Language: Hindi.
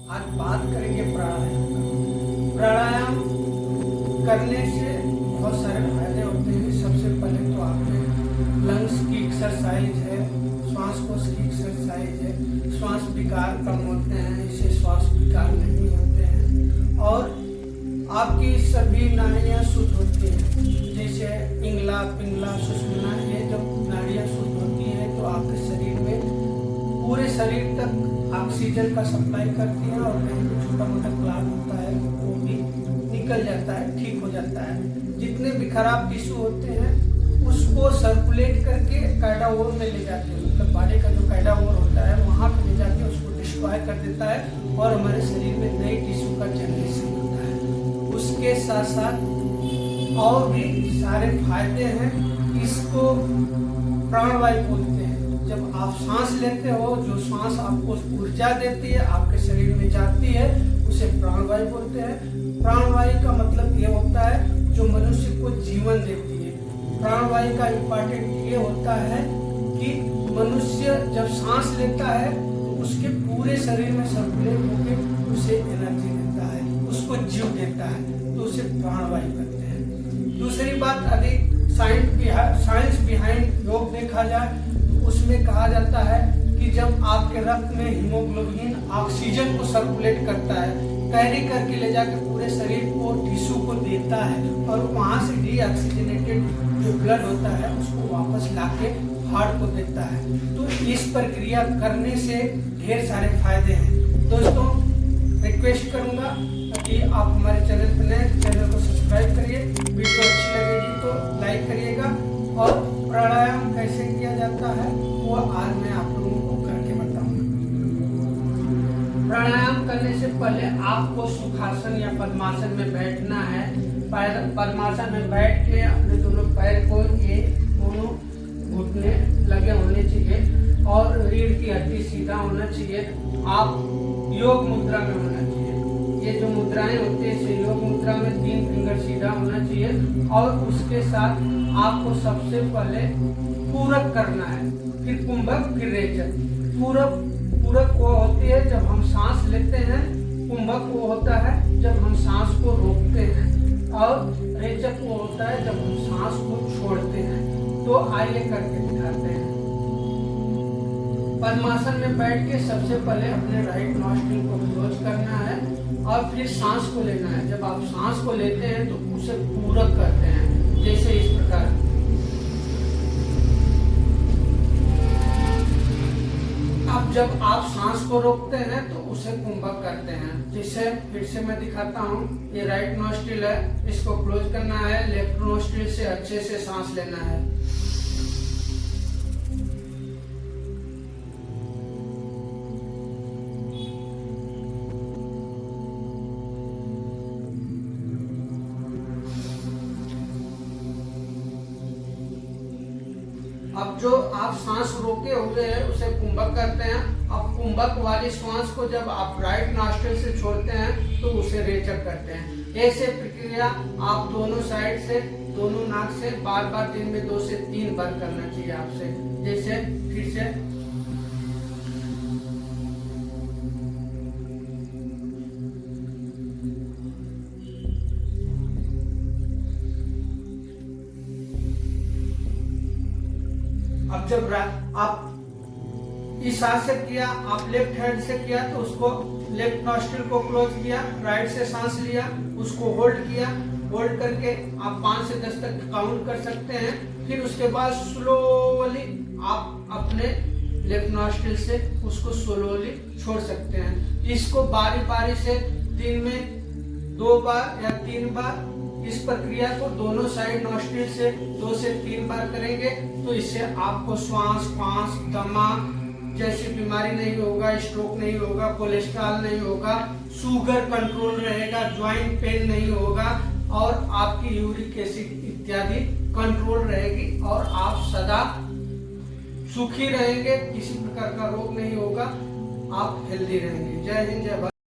आज बात करेंगे प्राणायाम का। प्राणायाम करने से बहुत सारे फायदे होते हैं। सबसे पहले तो आपके लंग्स की एक्सरसाइज है, श्वासकोश की एक्सरसाइज है, श्वास विकार कम होते हैं, इससे श्वास विकार नहीं होते हैं और आपकी सभी नाड़ियाँ शुद्ध होती हैं। जैसे इंगला, पिंगला, सुषुम्ना, ये जब नाड़ियाँ शुद्ध होती हैं तो आपके शरीर में पूरे शरीर तक ऑक्सीजन का सप्लाई करती है और कहीं भी छोटा मोटा क्लॉट होता है वो भी निकल जाता है, ठीक हो जाता है। जितने भी खराब टिश्यू होते हैं उसको सर्कुलेट करके कैडावोर में ले जाते हैं, मतलब बॉडी का जो कैडावोर होता है वहाँ पे ले जाके उसको डिस्ट्रॉय कर देता है और हमारे शरीर में नई टिश्यू का जनरेशन होता है। उसके साथ साथ और भी सारे फायदे हैं। इसको प्राणवायु बोलते हैं। जब आप सांस लेते हो, जो सांस आपको ऊर्जा देती है, आपके शरीर में जाती है, उसे प्राणवायु बोलते हैं। प्राणवायु का मतलब ये होता है जो मनुष्य को जीवन देती है। प्राणवायु का इम्पोर्टेंट ये होता है कि मनुष्य जब सांस लेता है तो उसके पूरे शरीर में सर्कुलेट होकर उसे एनर्जी देता है, उसको जीव देता है, तो उसे प्राणवायु कहते हैं। दूसरी बात, अधिक साइंस बिहाइंड योग देखा जाए उसमें कहा जाता है कि जब आपके रक्त में हीमोग्लोबिन ऑक्सीजन को सर्कुलेट करता है, कैरी करके ले जाकर पूरे शरीर को टिश्यू को देता है और वहां से डीऑक्सीजनेटेड जो ब्लड होता है उसको वापस लाके हार्ट को देता है। तो इस प्रक्रिया करने से ढेर सारे फायदे हैं। दोस्तों, रिक्वेस्ट करूंगा कि आप हमारे चैनल पर नए, चैनल को सब्सक्राइब करिए, वीडियो अच्छी लगेगी तो लाइक करिएगा और प्राणायाम कैसे किया जाता है वो आज मैं आप लोगों को करके बताऊंगा। प्राणायाम करने से पहले आपको सुखासन या पद्मासन में बैठना है। पद्मासन में बैठ के अपने दोनों पैर को ये दोनों घुटने लगे होने चाहिए और रीढ़ की हड्डी सीधा होना चाहिए। आप योग मुद्रा में होना चाहिए। ये जो मुद्राएं होती है इसे योग मुद्रा में 3 फिंगर सीधा होना चाहिए और उसके साथ आपको सबसे पहले पूरक करना है, फिर कुंभक, फिर रेचक। पूरक वो होती है जब हम सांस लेते हैं, कुंभक वो होता है जब हम सांस को रोकते हैं और रेचक वो होता है जब हम सांस को छोड़ते हैं। तो आइए करके दिखाते हैं। पद्मासन में बैठ के सबसे पहले अपने राइट नॉस्ट्रिल को क्लोज करना है और फिर सांस को लेना है। जब आप सांस को लेते हैं तो उसे पूरक करते हैं, जैसे इस प्रकार। अब जब आप सांस को रोकते हैं तो उसे कुंभक करते हैं। जिसे फिर से मैं दिखाता हूँ। ये राइट नॉस्ट्रिल है, इसको क्लोज करना है, लेफ्ट नॉस्ट्रिल से अच्छे से सांस लेना है। अब जो आप सांस रोके हुए हैं उसे कुंभक करते हैं। अब कुंभक वाली श्वास को जब आप राइट नॉस्ट्रिल से छोड़ते हैं तो उसे रेचक करते हैं। ऐसे प्रक्रिया आप दोनों साइड से, दोनों नाक से बार बार दिन में 2 से 3 बार करना चाहिए आपसे। जैसे फिर से अब जब आप इस हाथ से किया, आप लेफ्ट हैंड से किया तो उसको लेफ्ट नॉस्ट्रिल को क्लोज किया, राइट से सांस लिया, उसको होल्ड किया। होल्ड करके आप 5 से 10 तक काउंट कर सकते हैं। फिर उसके बाद स्लोली आप अपने लेफ्ट नॉस्ट्रिल से उसको स्लोली छोड़ सकते हैं। इसको बारी बारी से दिन में 2 बार या 3 बार इस प्रक्रिया को दोनों साइड नॉस्ट्रिल से 2 से 3 बार करेंगे तो इससे आपको श्वास, पांस, दमा जैसी बीमारी नहीं होगा, स्ट्रोक नहीं होगा, कोलेस्ट्रॉल नहीं होगा, शुगर कंट्रोल रहेगा, ज्वाइंट पेन नहीं होगा और आपकी यूरिक एसिड इत्यादि कंट्रोल रहेगी और आप सदा सुखी रहेंगे, किसी प्रकार का रोग नहीं होगा, आप हेल्दी रहेंगे। जय हिंद, जय भारत।